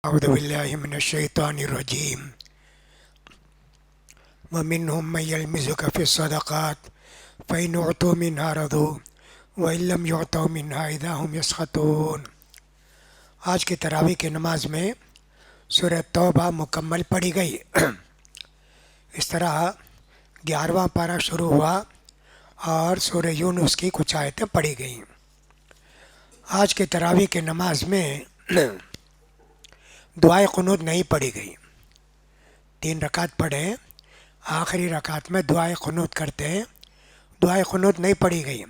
أعوذ بالله من الشيطان الرجيم ومنهم من يلمزك في الصدقات فإن أعطوا منها رضوا وإن لم يعطوا منها إذا هم يسخطون۔ آج کی تراویح کی نماز میں سورہ توبہ مکمل پڑھی گئی۔ اس طرح 11واں پارہ شروع ہوا اور سورہ یونس کی کچھ آیتیں پڑھی گئیں۔ آج کی تراویح کی نماز میں دعائے قنوت نہیں پڑھی گئی۔ 3 رکعت پڑھیں، آخری رکعت میں دعائے قنوت کرتے ہیں، دعائے قنوت نہیں پڑھی گئی۔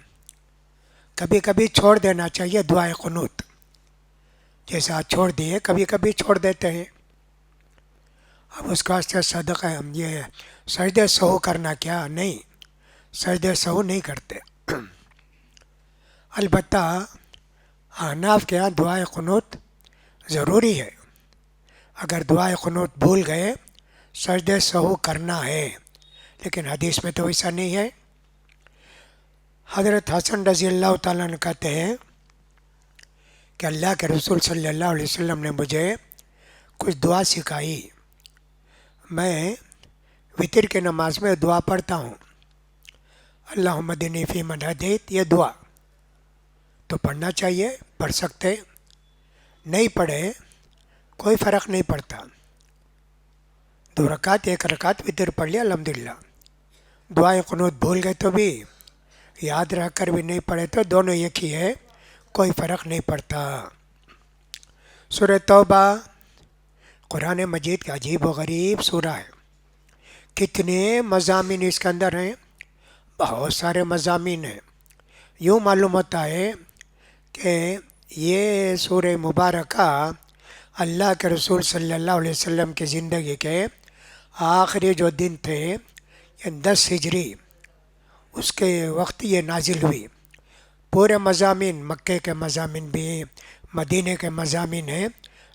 کبھی کبھی چھوڑ دینا چاہیے دعائے قنوت، جیسے آج چھوڑ دیے، کبھی کبھی چھوڑ دیتے ہیں۔ اب اس کا واسطے صدقہ یہ سجدہ سہو کرنا کیا؟ نہیں، سجدہ سہو نہیں کرتے۔ البتہ احناف کے یہاں دعائے قنوت ضروری ہے۔ اگر دعائے قنوت بھول گئے سجدہ سہو کرنا ہے، لیکن حدیث میں تو ایسا نہیں ہے۔ حضرت حسن رضی اللہ تعالیٰ عنہ کہتے ہیں کہ اللہ کے رسول صلی اللہ علیہ وسلم نے مجھے کچھ دعا سکھائی۔ میں وتر کی نماز میں دعا پڑھتا ہوں، اللہم اہدنی فیمن ہدیت، یہ دعا تو پڑھنا چاہیے، پڑھ سکتے، نہیں پڑھے کوئی فرق نہیں پڑتا۔ 2 رکعت 1 رکعت وتر پڑھ لیا الحمدللہ۔ دعائے قنوت بھول گئے تو بھی، یاد رکھ کر بھی نہیں پڑھے تو دونوں ایک ہی ہے، کوئی فرق نہیں پڑتا۔ سورہ توبہ قرآن مجید کا عجیب و غریب سورہ ہے۔ کتنے مضامین اس کے اندر ہیں، بہت سارے مضامین ہیں۔ یوں معلوم ہوتا ہے کہ یہ سورہ مبارکہ اللہ کے رسول صلی اللہ علیہ وسلم کی زندگی کے آخری جو دن تھے، یہ 10 ہجری، اس کے وقت یہ نازل ہوئی۔ پورے مضامین، مکے کے مضامین بھی، مدینے کے مضامین ہیں،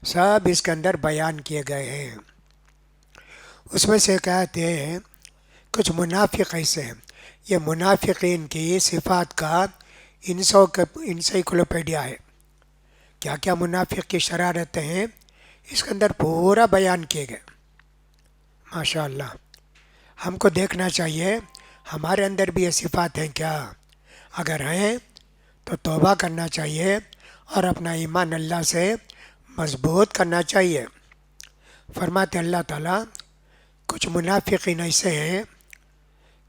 سب اس کے اندر بیان کیے گئے ہیں۔ اس میں سے کہتے ہیں کچھ منافق ایسے ہیں، یہ منافقین کی صفات کا انسائکلوپیڈیا ہے۔ کیا کیا منافق کی شرارتیں ہیں اس کے اندر پورا بیان کیے گئے۔ ماشاء اللہ، ہم کو دیکھنا چاہیے ہمارے اندر بھی یہ صفات ہیں کیا؟ اگر ہیں تو توبہ کرنا چاہیے اور اپنا ایمان اللہ سے مضبوط کرنا چاہیے۔ فرماتے اللہ تعالیٰ کچھ منافقین ایسے ہیں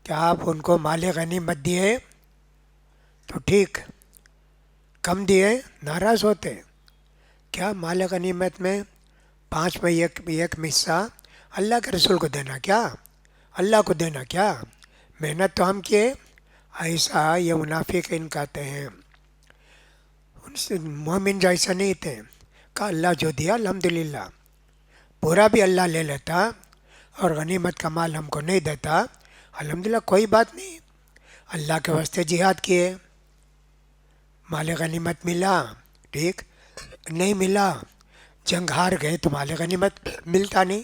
کہ آپ ان کو مال غنیمت دیے تو ٹھیک، کم دیے ناراض ہوتے۔ کیا مال غنیمت میں 5 میں ایک حصہ اللہ کے رسول کو دینا کیا؟ اللہ کو دینا کیا؟ محنت تو ہم کیے، ایسا یہ منافقین کہتے ہیں۔ ان سے مومن جیسا نہیں تھے، کہ اللہ جو دیا الحمدللہ، پورا بھی اللہ لے لیتا اور غنیمت کا مال ہم کو نہیں دیتا، الحمدللہ کوئی بات نہیں، اللہ کے واسطے جہاد کیے، مال غنیمت ملا ٹھیک، نہیں ملا جنگ ہار گئے تو مال غنیمت ملتا نہیں۔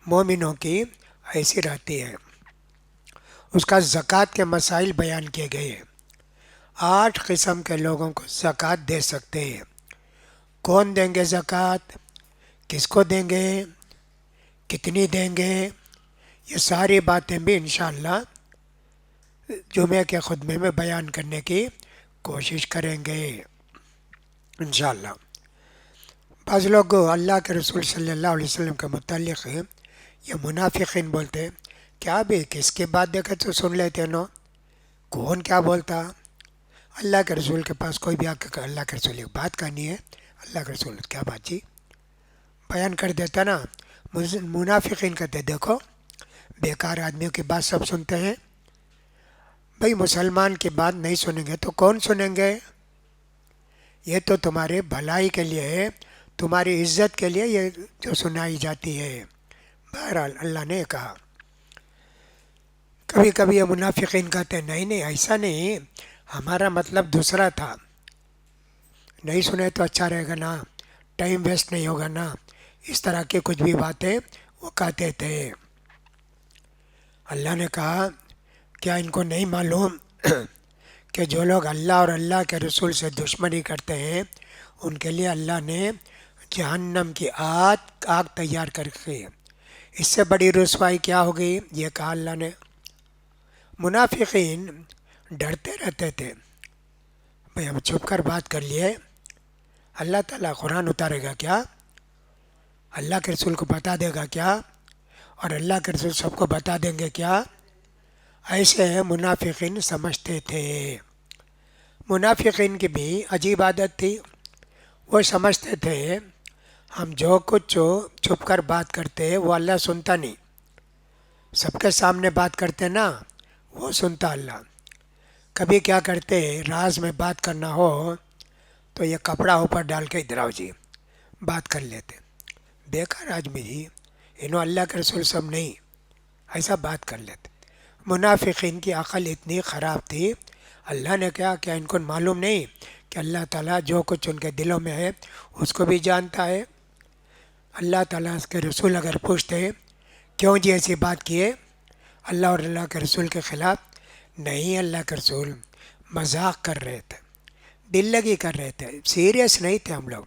مومنوں کی ایسی رہتی ہے۔ اس کا زکوٰۃ کے مسائل بیان کیے گئے ہیں۔ 8 قسم کے لوگوں کو زکوٰۃ دے سکتے ہیں۔ کون دیں گے زکوٰۃ، کس کو دیں گے، کتنی دیں گے، یہ ساری باتیں بھی انشاءاللہ جمعہ کے خطبے میں بیان کرنے کی کوشش کریں گے انشاءاللہ۔ بعض لوگ اللہ کے رسول صلی اللہ علیہ وسلم کے متعلق یہ منافقین بولتے، کیا بھی کس کی بات دیکھے تو سن لیتے نو، کون کیا بولتا؟ اللہ کے رسول کے پاس کوئی بھی آ کے اللہ کے رسول ایک بات کہانی ہے، اللہ کے رسول کیا بات جی بیان کر دیتا نا۔ منافقین کہتے دیکھو بیکار آدمیوں کی بات سب سنتے ہیں، بھئی مسلمان کی بات نہیں سنیں گے تو کون سنیں گے؟ یہ تو تمہارے بھلائی کے لیے ہے، تمہاری عزت کے لیے یہ جو سنائی جاتی ہے۔ بہرحال اللہ نے کہا۔ کبھی کبھی یہ منافقین کہتے ہیں نہیں نہیں ایسا نہیں، ہمارا مطلب دوسرا تھا، نہیں سنے تو اچھا رہے گا نا، ٹائم ویسٹ نہیں ہوگا نا، اس طرح کی کچھ بھی باتیں وہ کہتے تھے۔ اللہ نے کہا کیا ان کو نہیں معلوم کہ جو لوگ اللہ اور اللہ کے رسول سے دشمنی کرتے ہیں ان کے لیے اللہ نے جہنم کی آگ تیار کر کے. اس سے بڑی رسوائی کیا ہو گئی؟ یہ کہا اللہ نے. منافقین ڈرتے رہتے تھے بھئی ہم چھپ کر بات کر لیے، اللہ تعالیٰ قرآن اتارے گا کیا؟ اللہ کے رسول کو بتا دے گا کیا؟ اور اللہ کے رسول سب کو بتا دیں گے کیا؟ ایسے منافقین سمجھتے تھے. منافقین کی بھی عجیب عادت تھی. وہ سمجھتے تھے ہم جو کچھ چھپ کر بات کرتے وہ اللہ سنتا نہیں، سب کے سامنے بات کرتے نا وہ سنتا اللہ. کبھی کیا کرتے راز میں بات کرنا ہو تو یہ کپڑا اوپر ڈال کے ادھر آؤ جی بات کر لیتے. بیکار آدمی جی، انہوں اللہ کے رسول سب نہیں، ایسا بات کر لیتے. منافقین کی عقل اتنی خراب تھی. اللہ نے کیا ان کو معلوم نہیں کہ اللہ تعالیٰ جو کچھ ان کے دلوں میں ہے اس کو بھی جانتا ہے. اللہ تعالیٰ اس کے رسول اگر پوچھتے کیوں جی ایسی بات کیے اللہ اور اللہ کے رسول کے خلاف، نہیں اللہ کے رسول مذاق کر رہے تھے، دل لگی کر رہے تھے، سیریس نہیں تھے ہم لوگ،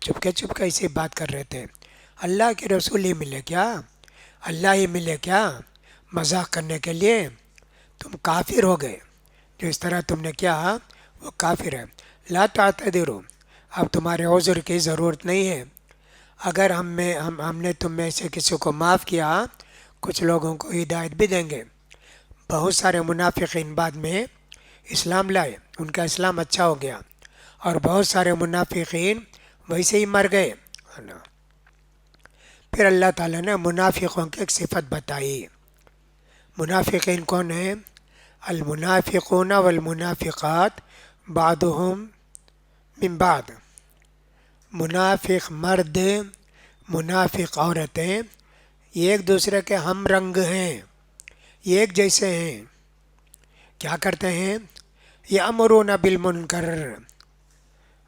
چپ کے ایسی بات کر رہے تھے. اللہ کے رسول ہی ملے کیا؟ اللہ ہی ملے کیا مذاق کرنے کے لیے؟ تم کافر ہو گئے، جو اس طرح تم نے کیا وہ کافر ہے. لا تعتذروا، اب تمہارے عذر کی ضرورت نہیں ہے. اگر ہم نے تم میں سے کسی کو معاف کیا، کچھ لوگوں کو ہدایت بھی دیں گے. بہت سارے منافقین بعد میں اسلام لائے، ان کا اسلام اچھا ہو گیا، اور بہت سارے منافقین ویسے ہی مر گئے. پھر اللہ تعالیٰ نے منافقوں کی ایک صفت بتائی. منافقین کون ہیں؟ المنافقون والمنافقات بعضهم من بعض. منافق مرد، منافق عورتیں یہ ایک دوسرے کے ہم رنگ ہیں، یہ ایک جیسے ہیں. کیا کرتے ہیں؟ یأمرون بالمنکر،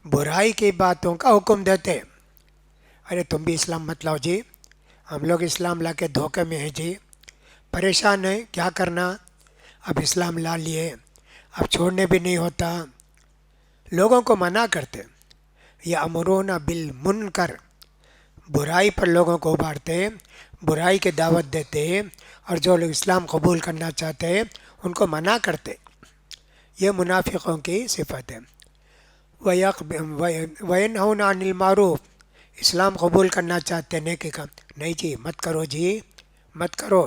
برائی کی باتوں کا حکم دیتے. ارے تم بھی اسلام مت لاؤ جی، ہم لوگ اسلام لا کے دھوکے میں ہیں جی، پریشان ہیں کیا کرنا. اب اسلام لا لیے، اب چھوڑنے بھی نہیں ہوتا. لوگوں کو منع کرتے. یأمرون بالمنکر، برائی پر لوگوں کو ابھارتے، برائی کی دعوت دیتے، اور جو لوگ اسلام قبول کرنا چاہتے ان کو منع کرتے. یہ منافقوں کی صفت ہے. وَيَنْهُونَ عَنِ الْمَعْرُوفِ، اسلام قبول کرنا چاہتے نیکی کا، نہیں جی مت کرو جی مت کرو،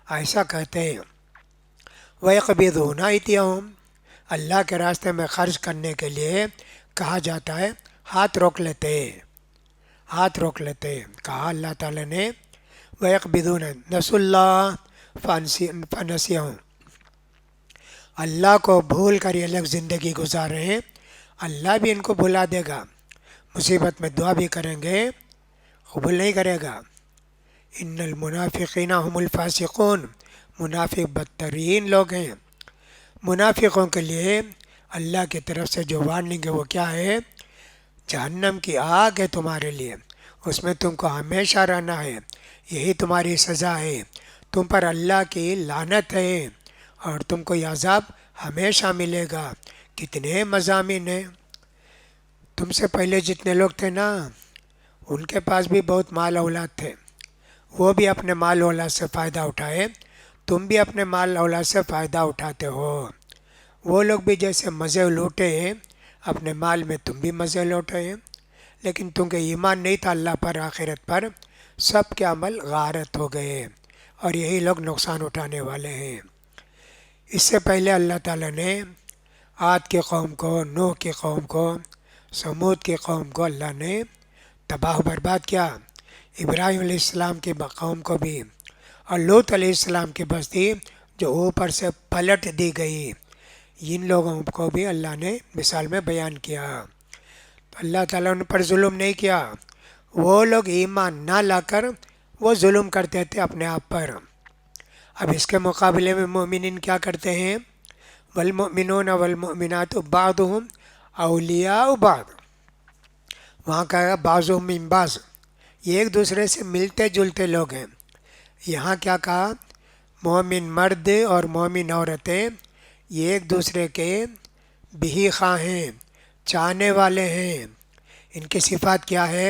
ایسا کہتے ہیں. وَيَقْبِضُونَ أَيْدِيَهُمْ، اللہ کے راستے میں خرچ کرنے کے لیے کہا جاتا ہے ہاتھ روک لیتے، ہاتھ روک لیتے. کہا اللہ تعالیٰ نے وَيَقْبِضُونَ نَسُوا اللَّهَ فَنَسِيَهُمْ، اللہ کو بھول کر یہ لوگ زندگی گزار رہے ہیں، اللہ بھی ان کو بھلا دے گا. مصیبت میں دعا بھی کریں گے قبول نہیں کرے گا. ان المنافقین هم الفاسقون، منافق بدترین لوگ ہیں. منافقوں کے لیے اللہ کی طرف سے جو وارننگ ہے وہ کیا ہے؟ جہنم کی آگ ہے تمہارے لیے، اس میں تم کو ہمیشہ رہنا ہے، یہی تمہاری سزا ہے، تم پر اللہ کی لعنت ہے، اور تم کو یہ عذاب ہمیشہ ملے گا. کتنے مضامین ہیں. تم سے پہلے جتنے لوگ تھے نا ان کے پاس بھی بہت مال اولاد تھے، وہ بھی اپنے مال اولاد سے فائدہ اٹھائے، تم بھی اپنے مال اولاد سے فائدہ اٹھاتے ہو. وہ لوگ بھی جیسے مزے لوٹے ہیں اپنے مال میں تم بھی مزے لوٹے ہیں، لیکن تم کے ایمان نہیں تھا اللہ پر آخرت پر، سب کے عمل غارت ہو گئے، اور یہی لوگ نقصان اٹھانے والے ہیں. اس سے پہلے اللہ تعالیٰ نے عاد کی قوم کو، نوح کی قوم کو، سمود کی قوم کو اللہ نے تباہ و برباد کیا. ابراہیم علیہ السلام کی قوم کو بھی، اور لوط علیہ السلام کی بستی جو اوپر سے پلٹ دی گئی، ان لوگوں کو بھی اللہ نے مثال میں بیان کیا. تو اللہ تعالیٰ ان پر ظلم نہیں کیا، وہ لوگ ایمان نہ لا کر وہ ظلم کرتے تھے اپنے آپ پر. اب اس کے مقابلے میں مومنین کیا کرتے ہیں؟ والمؤمنون والمؤمنات بعضهم اولیاء بعض، وہاں کہا بعضهم من بعض، یہ ایک دوسرے سے ملتے جلتے لوگ ہیں. یہاں کیا کہا؟ مومن مرد اور مومن عورتیں یہ ایک دوسرے کے بہی خواہ ہیں، چاہنے والے ہیں. ان کی صفات کیا ہے؟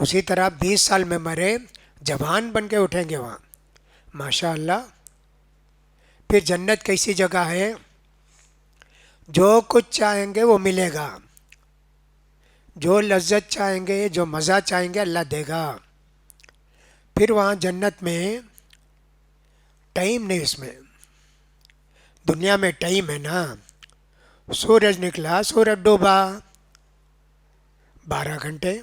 اسی طرح 20 سال میں مرے جوان بن کے اٹھیں گے وہاں، ماشاء اللہ۔ پھر جنت کیسی جگہ ہے؟ جو کچھ چاہیں گے وہ ملے گا، جو لذت چاہیں گے، جو مزہ چاہیں گے اللہ دے گا۔ پھر وہاں جنت میں ٹائم نہیں، اس میں دنیا میں ٹائم ہے نا، سورج نکلا سورج ڈوبا، 12 گھنٹے،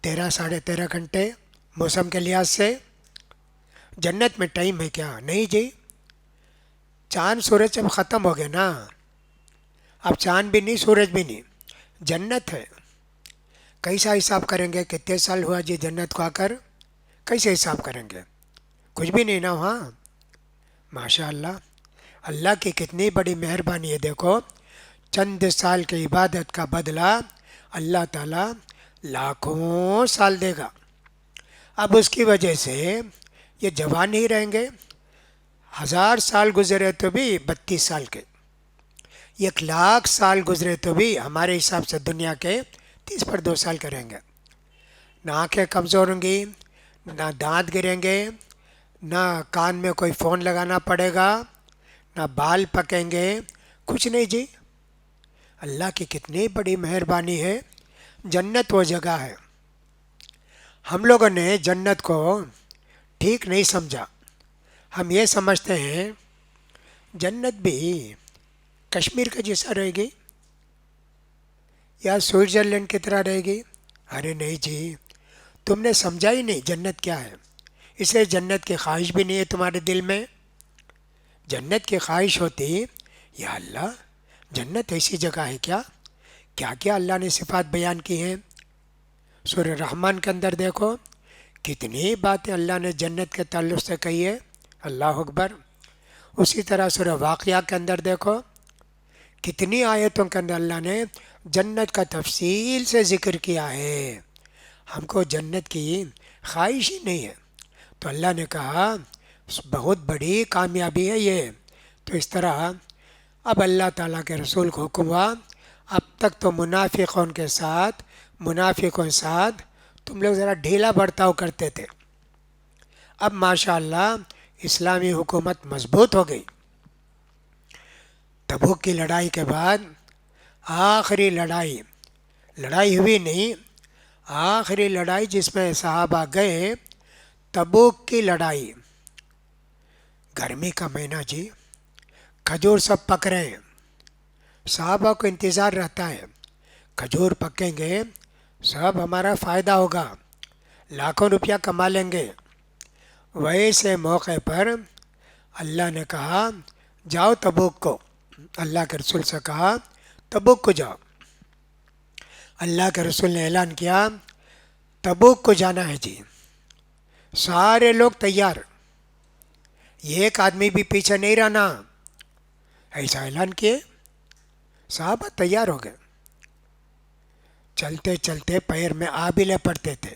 13 ساڑھے 13 گھنٹے موسم کے لحاظ سے۔ جنت میں ٹائم ہے کیا؟ نہیں جی، چاند سورج اب ختم ہو گئے نا، اب چاند بھی نہیں سورج بھی نہیں، جنت ہے۔ کیسا حساب کریں گے کتنے سال ہوا جی جنت کو آ کر؟ کیسے حساب کریں گے؟ کچھ بھی نہیں نا وہاں، ماشاء اللہ۔ اللہ کی کتنی بڑی مہربانی ہے، دیکھو چند سال کی عبادت کا بدلہ اللہ تعالیٰ لاکھوں سال دے گا۔ اب اس کی وجہ سے یہ جوان ہی رہیں گے، 1000 سال گزرے تو بھی 32 سال کے، 1,00,000 سال گزرے تو بھی ہمارے حساب سے دنیا کے 30 پر 2 سال کریں گے۔ نہ آنکھیں کمزور ہوں گی، نہ دانت گریں گے، نہ کان میں کوئی فون لگانا پڑے گا، نہ بال پکیں گے، کچھ نہیں جی۔ اللہ کی کتنی بڑی مہربانی ہے۔ جنت وہ جگہ ہے، ہم لوگوں نے جنت کو ٹھیک نہیں سمجھا۔ ہم یہ سمجھتے ہیں جنت بھی کشمیر کا جیسا رہے گی یا سوئٹزرلینڈ کی طرح رہے گی۔ ارے نہیں جی، تم نے سمجھا ہی نہیں جنت کیا ہے، اسے جنت کی خواہش بھی نہیں ہے تمہارے دل میں۔ جنت کی خواہش ہوتی، یا اللہ جنت ایسی جگہ ہے کیا؟ کیا کیا اللہ نے صفات بیان کی ہیں۔ سورہ رحمان کے اندر دیکھو کتنی باتیں اللہ نے جنت کے تعلق سے کہی ہے، اللہ اکبر۔ اسی طرح سورہ واقعہ کے اندر دیکھو کتنی آیتوں کے اندر اللہ نے جنت کا تفصیل سے ذکر کیا ہے۔ ہم کو جنت کی خواہش ہی نہیں ہے، تو اللہ نے کہا بہت بڑی کامیابی ہے یہ۔ تو اس طرح اب اللہ تعالیٰ کے رسول کو حکم ہوا، اب تک تو منافقوں کے ساتھ تم لوگ ذرا ڈھیلا برتاؤ کرتے تھے، اب ماشاءاللہ اسلامی حکومت مضبوط ہو گئی۔ تبوک کی لڑائی کے بعد آخری لڑائی ہوئی نہیں، آخری لڑائی جس میں صحابہ گئے، تبوک کی لڑائی، گرمی کا مہینہ جی، کھجور سب پک رہے ہیں، صحابہ کو انتظار رہتا ہے کھجور پکیں گے سب ہمارا فائدہ ہوگا، لاکھوں روپیہ کما لیں گے۔ ویسے موقع پر اللہ نے کہا جاؤ تبوک کو، اللہ کے رسول سے کہا تبوک کو جاؤ۔ اللہ کے رسول نے اعلان کیا تبوک کو جانا ہے جی، سارے لوگ تیار، ایک آدمی بھی پیچھے نہیں رہنا، ایسا اعلان کیے، صحابہ تیار ہو گئے۔ چلتے چلتے پیر میں آب ہی لپٹتے تھے،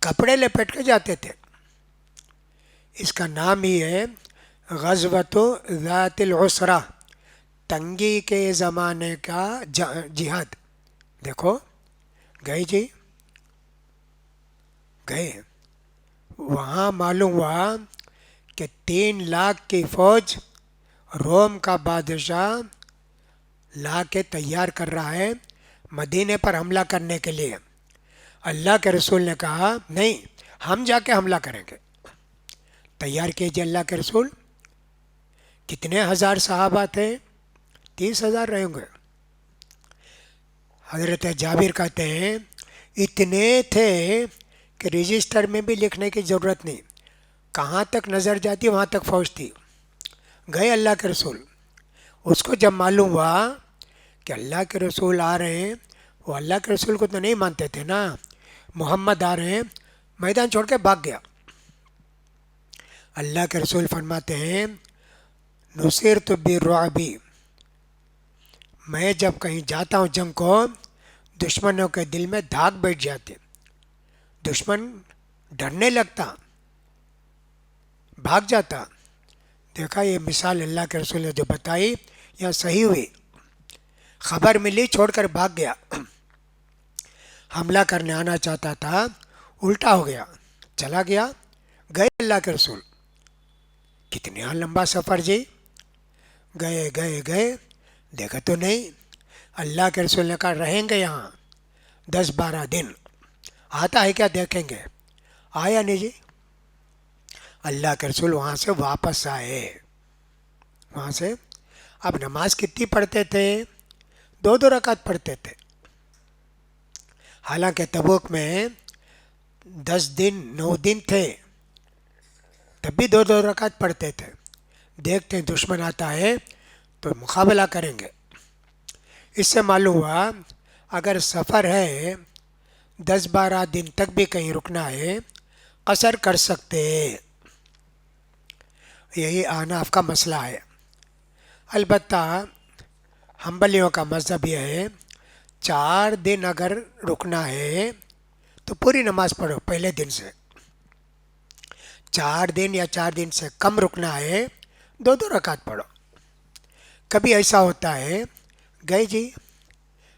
کپڑے لپٹ کے جاتے تھے۔ اس کا نام ہی ہے غزوۃ ذات العسرہ، تنگی کے زمانے کا جہاد۔ دیکھو گئے جی، گئے، وہاں معلوم ہوا کہ 3 لاکھ کی فوج روم کا بادشاہ لا کے تیار کر رہا ہے مدینے پر حملہ کرنے کے لیے۔ اللہ کے رسول نے کہا نہیں، ہم جا کے حملہ کریں گے۔ تیار کیجیے اللہ کے رسول۔ کتنے ہزار صحابہ تھے؟ 30,000 رہیں گے۔ حضرت جابر کہتے ہیں اتنے تھے کہ رجسٹر میں بھی لکھنے کی ضرورت نہیں، کہاں تک نظر جاتی وہاں تک فوج تھی۔ گئے اللہ کے رسول، اس کو جب معلوم ہوا کہ اللہ کے رسول آ رہے ہیں، وہ اللہ کے رسول کو تو نہیں مانتے تھے نا، محمد آ رہے ہیں، میدان چھوڑ کے بھاگ گیا۔ اللہ کے رسول فرماتے ہیں نصرت بالرعب، میں جب کہیں جاتا ہوں جنگ کو، دشمنوں کے دل میں دھاگ بیٹھ جاتے، دشمن ڈرنے لگتا، بھاگ جاتا۔ دیکھا یہ مثال اللہ کے رسول نے جو بتائی یہ صحیح ہوئی، خبر ملی چھوڑ کر بھاگ گیا۔ حملہ کرنے آنا چاہتا تھا، الٹا ہو گیا، چلا گیا، گئے اللہ کے رسول. کتنا لمبا سفر جی. گئے گئے گئے، دیکھا تو نہیں. اللہ کے رسول نے کہا رہیں گے یہاں 10 12 دن. آتا ہے کیا دیکھیں گے. آیا نہیں جی. اللہ کے رسول وہاں سے واپس آئے. وہاں سے اب نماز کتنی پڑھتے تھے؟ 2 2 رکعت پڑھتے تھے. حالانکہ تبوک میں 10 دن 9 دن تھے، تب بھی 2 2 رکعت پڑھتے تھے. دیکھتے ہیں دشمن آتا ہے تو مقابلہ کریں گے. اس سے معلوم ہوا اگر سفر ہے 10 12 دن تک بھی کہیں رکنا ہے، قصر کر سکتے. یہی احناف کا مسئلہ ہے. البتہ حنبلیوں کا مذہب یہ ہے 4 دن اگر رکنا ہے تو پوری نماز پڑھو پہلے دن سے. 4 دن یا 4 دن سے کم رکنا ہے 2 2 رکعت پڑھو. کبھی ایسا ہوتا ہے گئے جی،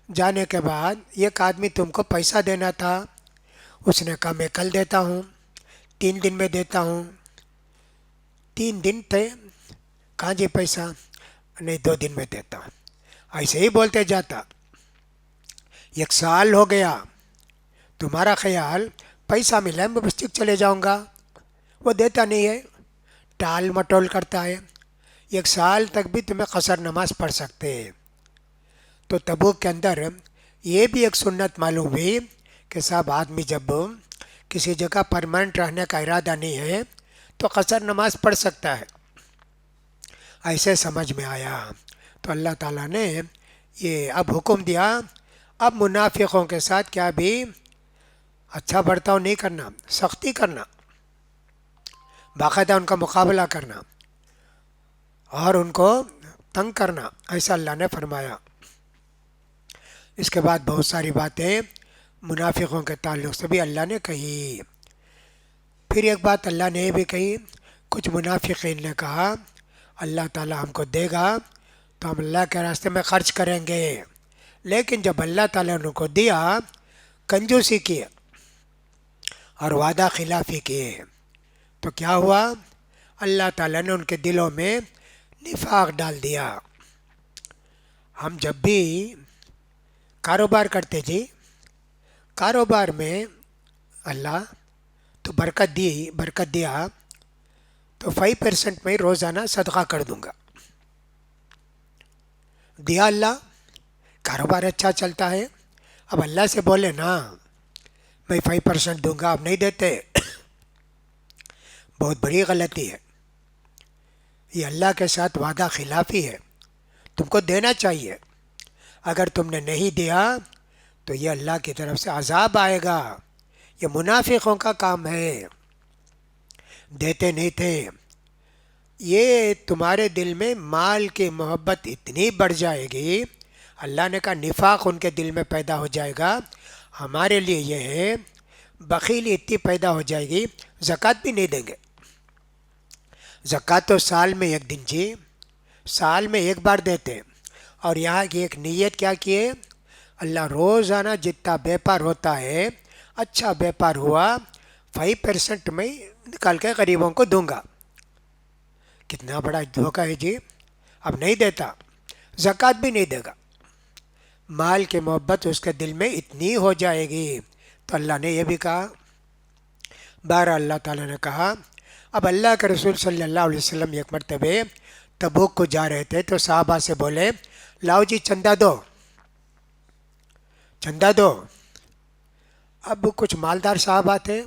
جانے کے بعد ایک آدمی تم کو پیسہ دینا تھا، اس نے کہا میں کل دیتا ہوں، 3 دن میں دیتا ہوں. 3 دن تھے، کہاں جی پیسہ؟ نہیں 2 دن میں دیتا ہوں. ایسے ہی بولتے جاتا. 1 سال ہو گیا، تمہارا خیال پیسہ ملا ہے میں بس چلے جاؤں گا، وہ دیتا نہیں ہے، ٹال مٹول کرتا ہے. 1 سال تک بھی تمہیں قصر نماز پڑھ سکتے. تو تبوک کے اندر یہ بھی ایک سنت معلوم ہوئی کہ صاحب آدمی جب کسی جگہ پرماننٹ رہنے کا ارادہ نہیں ہے تو قصر نماز پڑھ سکتا ہے. ایسے سمجھ میں آیا تو اللہ تعالیٰ نے یہ اب حکم دیا، اب منافقوں کے ساتھ کیا بھی اچھا برتاؤ نہیں کرنا، سختی کرنا، باقاعدہ ان کا مقابلہ کرنا اور ان کو تنگ کرنا، ایسا اللہ نے فرمایا. اس کے بعد بہت ساری باتیں منافقوں کے تعلق سے بھی اللہ نے کہی. پھر ایک بات اللہ نے یہ بھی کہی، کچھ منافقین نے کہا اللہ تعالیٰ ہم کو دے گا تو ہم اللہ کے راستے میں خرچ کریں گے، لیکن جب اللہ تعالیٰ نے ان کو دیا کنجوسی کی اور وعدہ خلافی کی تو کیا ہوا؟ اللہ تعالیٰ نے ان کے دلوں میں نفاق ڈال دیا. ہم جب بھی کاروبار کرتے جی، کاروبار میں اللہ تو برکت دیا تو 5% میں روزانہ صدقہ کر دوں گا. دیا اللہ، کاروبار اچھا چلتا ہے، اب اللہ سے بولے نا میں 5% دوں گا، اب نہیں دیتے، بہت بڑی غلطی ہے. یہ اللہ کے ساتھ وعدہ خلافی ہے. تم کو دینا چاہیے. اگر تم نے نہیں دیا تو یہ اللہ کی طرف سے عذاب آئے گا. یہ منافقوں کا کام ہے. دیتے نہیں تھے. یہ تمہارے دل میں مال کی محبت اتنی بڑھ جائے گی، اللہ نے کہا نفاق ان کے دل میں پیدا ہو جائے گا. ہمارے لیے یہ ہے بخیلی اتنی پیدا ہو جائے گی، زکوٰۃ بھی نہیں دیں گے. زکوٰۃ تو سال میں 1 دن جی، سال میں 1 بار دیتے. اور یہاں کی ایک نیت کیا کیے، اللہ روزانہ جتنا بیپار ہوتا ہے، اچھا بیپار ہوا 5% میں نکال کے غریبوں کو دوں گا. کتنا بڑا دھوکہ ہے جی. اب نہیں دیتا، زکوٰۃ بھی نہیں دے گا. مال کی محبت اس کے دل میں اتنی ہو جائے گی. تو اللہ نے یہ بھی کہا. بہرحال اللہ تعالیٰ نے کہا. اب اللہ کے رسول صلی اللہ علیہ وسلم ایک مرتبہ تبوک کو جا رہے تھے تو صحابہ سے بولے لاؤ جی چندہ دو، چندہ دو. اب کچھ مالدار صحابہ تھے،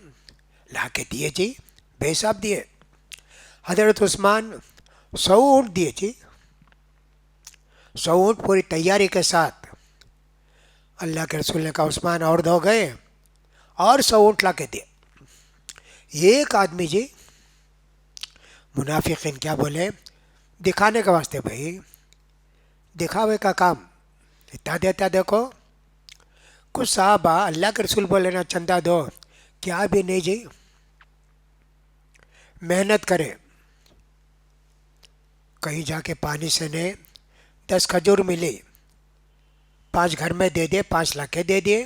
لا کے دیے جی، بے حساب دیے. حضرت عثمان 100 اونٹ دیے جی، 100 اونٹ پوری تیاری کے ساتھ. اللہ کے رسول نے کہا عثمان اور دو گئے اور 100 اونٹ لا کے دیے. ایک آدمی جی، منافقین کیا بولے، دکھانے کے واسطے، بھائی دکھاوے کا کام، اتنا دیتا دیکھو. کچھ صحابہ اللہ کے رسول بولے نا چندہ دو، کیا بھی نہیں جی، محنت کرے، کہیں جا کے پانی سے نے 10 کھجور ملی، 5 گھر میں دے دیے، 5 لاکھ دے دیے.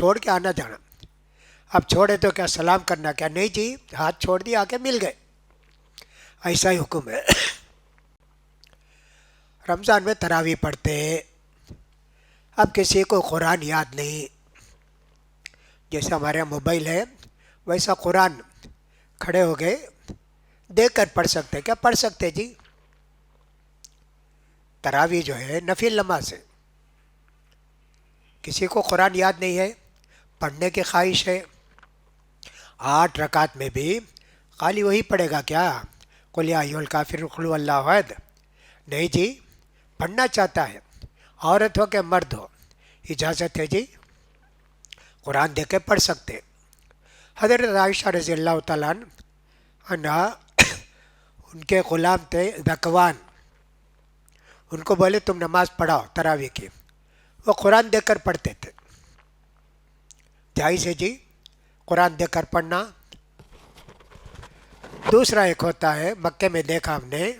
چھوڑ کے آنا جانا. اب چھوڑے تو کیا سلام کرنا کیا؟ نہیں جی، ہاتھ چھوڑ دیا، آ کے مل گئے. ایسا ہی حکم ہے. رمضان میں تراویح پڑھتے. اب کسی کو قرآن یاد نہیں، جیسے ہمارے یہاں موبائل ہے ویسا قرآن کھڑے ہو گئے دیکھ کر پڑھ سکتے. کیا پڑھ سکتے جی؟ تراویح جو ہے نفل نماز ہے. کسی کو قرآن یاد نہیں ہے، پڑھنے کی خواہش ہے، 8 رکعت میں بھی خالی وہی پڑھے گا کیا؟ قل یا ایھا الکافرون قل ھو اللہ احد؟ نہیں جی، پڑھنا چاہتا ہے، عورت ہو کہ مرد ہو، اجازت ہے جی، قرآن دے کے پڑھ سکتے. حضرت عائشہ رضی اللہ تعالیٰ عنہا ان کے غلام تھے ذکوان، ان کو بولے تم نماز پڑھاؤ تراویح کی، وہ قرآن دے کر پڑھتے تھے. جائز ہے جی قرآن دے کر پڑھنا. دوسرا ایک ہوتا ہے، مکے میں دیکھا ہم نے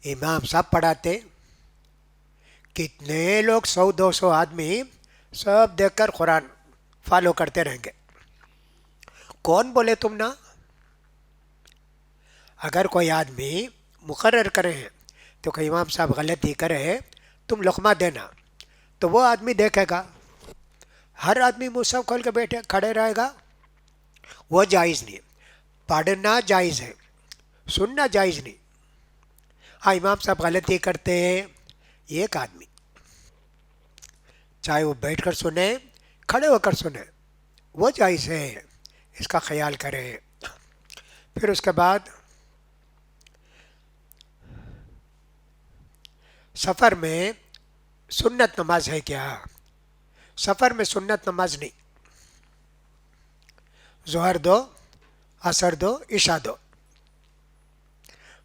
امام صاحب پڑھاتے، کتنے لوگ 100-200 آدمی سب دیکھ کر قرآن فالو کرتے رہیں گے. کون بولے تم نہ؟ اگر کوئی آدمی مقرر کرے ہیں تو کہ امام صاحب غلطی کرے تم لقمہ دینا، تو وہ آدمی دیکھے گا. ہر آدمی مصحف کھول کے بیٹھے کھڑے رہے گا، وہ جائز نہیں. پڑھنا جائز ہے، سننا جائز نہیں. ہاں امام صاحب غلطی کرتے ہیں، ایک آدمی چاہے وہ بیٹھ کر سنے کھڑے ہو کر سنے وہ جائز ہے، اس کا خیال کریں. پھر اس کے بعد سفر میں سنت نماز ہے کیا؟ سفر میں سنت نماز نہیں. ظہر دو، عصر دو، عشاء دو.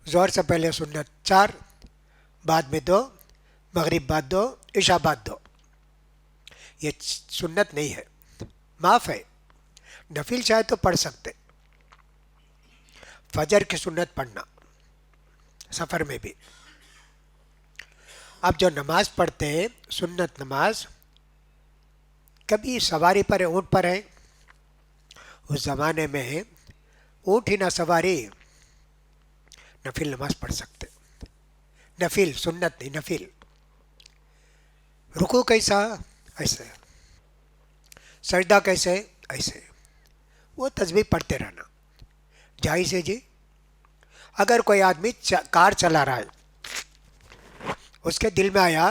ظہر سے پہلے سنت 4، بعد میں 2، مغرب بعد 2، عشاء بعد 2. یہ سنت نہیں ہے، معاف ہے. نفل چاہے تو پڑھ سکتے. فجر کی سنت پڑھنا سفر میں بھی. اب جو نماز پڑھتے ہیں سنت نماز، کبھی سواری پر ہے، اونٹ پر ہے، اس زمانے میں اونٹ ہی نہ سواری، نفل نماز پڑھ سکتے. نفل، سنت نہیں، نفل. رکوع کیسا؟ ایسے. سجدہ کیسے؟ ایسے. وہ تسبیح پڑھتے رہنا جائز ہے جی. اگر کوئی آدمی کار چلا رہا ہے، اس کے دل میں آیا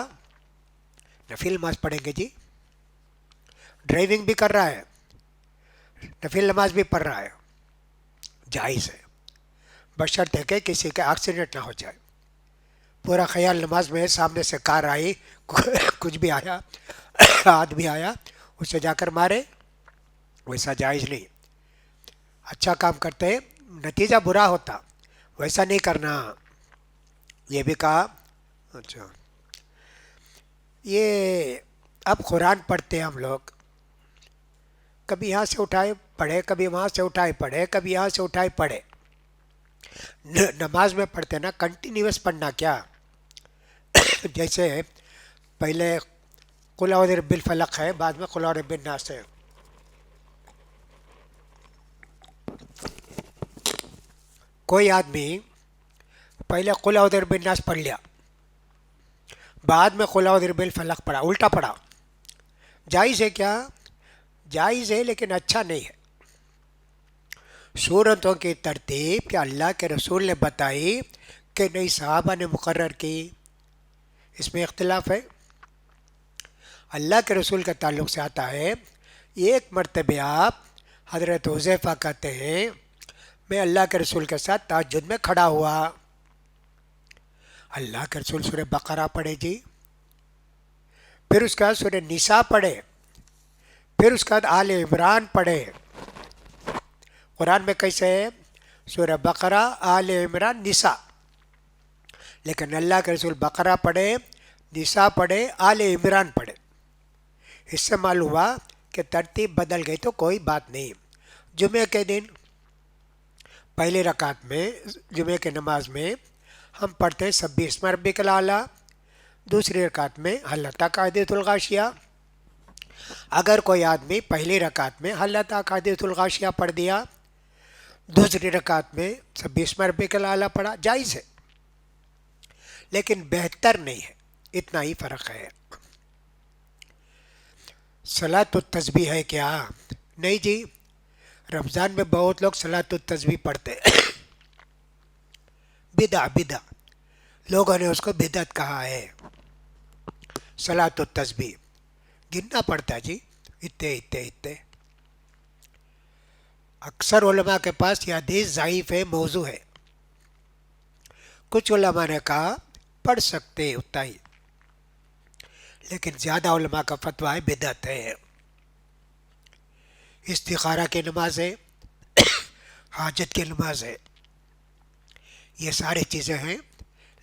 نفل نماز پڑھیں گے جی، ڈرائیونگ بھی کر رہا ہے، نفل نماز بھی پڑھ رہا ہے، جائز ہے، بشرطے کہ کسی کا ایکسیڈنٹ نہ ہو جائے. پورا خیال نماز میں ہے، سامنے سے کار آئی، کچھ بھی آیا، آدمی آیا، اسے جا کر مارے، ویسا جائز نہیں. اچھا کام کرتے نتیجہ برا ہوتا، ویسا نہیں کرنا. یہ بھی کہا. اچھا یہ اب قرآن پڑھتے ہیں ہم لوگ، کبھی یہاں سے اٹھائے پڑھے، کبھی وہاں سے اٹھائے پڑھے، کبھی یہاں سے اٹھائے پڑھے. نماز میں پڑھتے نا کنٹینیوس پڑھنا کیا؟ جیسے پہلے قل اعوذ برب الفلق ہے، بعد میں قل اعوذ برب الناس ہے. کوئی آدمی پہلے قل اعوذ برب الناس پڑھ لیا، بعد میں قل اعوذ برب الفلق پڑھا، الٹا پڑھا، جائز ہے کیا؟ جائز ہے لیکن اچھا نہیں ہے. سورتوں کی ترتیب کہ اللہ کے رسول نے بتائی کہ نہیں صحابہ نے مقرر کی، اس میں اختلاف ہے. اللہ کے رسول کے تعلق سے آتا ہے، ایک مرتبہ آپ حضرت حذیفہ کہتے ہیں میں اللہ کے رسول کے ساتھ تہجد میں کھڑا ہوا. اللہ کے رسول سورہ بقرہ پڑھے جی، پھر اس کے بعد سورہ نساء پڑھے، پھر اس کے بعد آل عمران پڑھے. قرآن میں کیسے ہے؟ سورہ بقرہ، آل عمران، نساء. لیکن اللہ کے رسول بقرہ پڑھے، نساء پڑھے، آل عمران پڑھے. اس سے معلوم ہوا کہ ترتیب بدل گئی تو کوئی بات نہیں. جمعہ کے دن پہلی رکعت میں، جمعہ کے نماز میں ہم پڑھتے ہیں سبح اسم ربک الاعلیٰ، دوسری رکعت میں حل اتاک حدیث الغاشیہ، اگر کوئی آدمی پہلی رکعت میں حل اتاک حدیث الغاشیہ پڑھ دیا، دوسری رکعت میں سب اسم ربک الاعلیٰ پڑھا، جائز ہے، لیکن بہتر نہیں ہے، اتنا ہی فرق ہے۔ صلاۃ التسبیح ہے کیا؟ نہیں جی، رمضان میں بہت لوگ صلاۃ التسبیح پڑھتے بدع لوگوں نے اس کو بدعت کہا ہے۔ صلاۃ التسبیح گننا پڑتا ہے جی، اتنے اتنے اتنے۔ اکثر علماء کے پاس یہ حدیث ضعیف ہے، موضوع ہے۔ کچھ علماء نے کہا پڑھ سکتے اتنا ہی، لیکن زیادہ علماء کا فتویٰ ہے بدعت ہے۔ استخارہ کی نماز ہے، حاجت کی نماز ہے، یہ ساری چیزیں ہیں،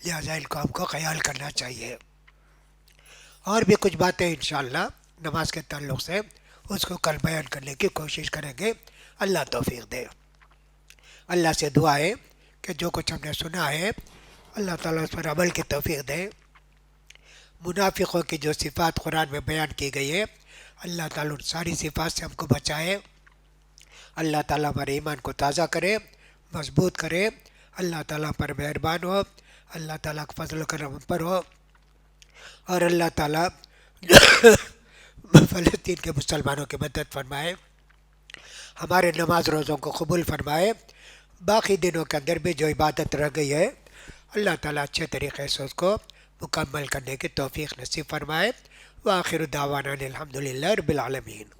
لہذا ان کو ہم کو خیال کرنا چاہیے۔ اور بھی کچھ باتیں انشاءاللہ نماز کے تعلق سے اس کو کل بیان کرنے کی کوشش کریں گے، اللہ توفیق دے۔ اللہ سے دعا ہے کہ جو کچھ ہم نے سنا ہے اللہ تعالیٰ اس پر عمل کی توفیق دے۔ منافقوں کی جو صفات قرآن میں بیان کی گئی ہے، اللہ تعالیٰ ان ساری صفات سے ہم کو بچائے۔ اللہ تعالیٰ ہمارے ایمان کو تازہ کرے، مضبوط کرے۔ اللہ تعالیٰ پر مہربان ہو، اللہ تعالیٰ کا فضل و کرم ہم پر ہو، اور اللہ تعالیٰ فلسطین کے مسلمانوں کی مدد فرمائے، ہمارے نماز روزوں کو قبول فرمائے۔ باقی دنوں کے اندر بھی جو عبادت رہ گئی ہے اللہ تعالیٰ اچھے طریقے سے اس کو مکمل کرنے کی توفیق نصیب فرمائے۔ وآخر دعوانا الحمد للہ رب العالمین۔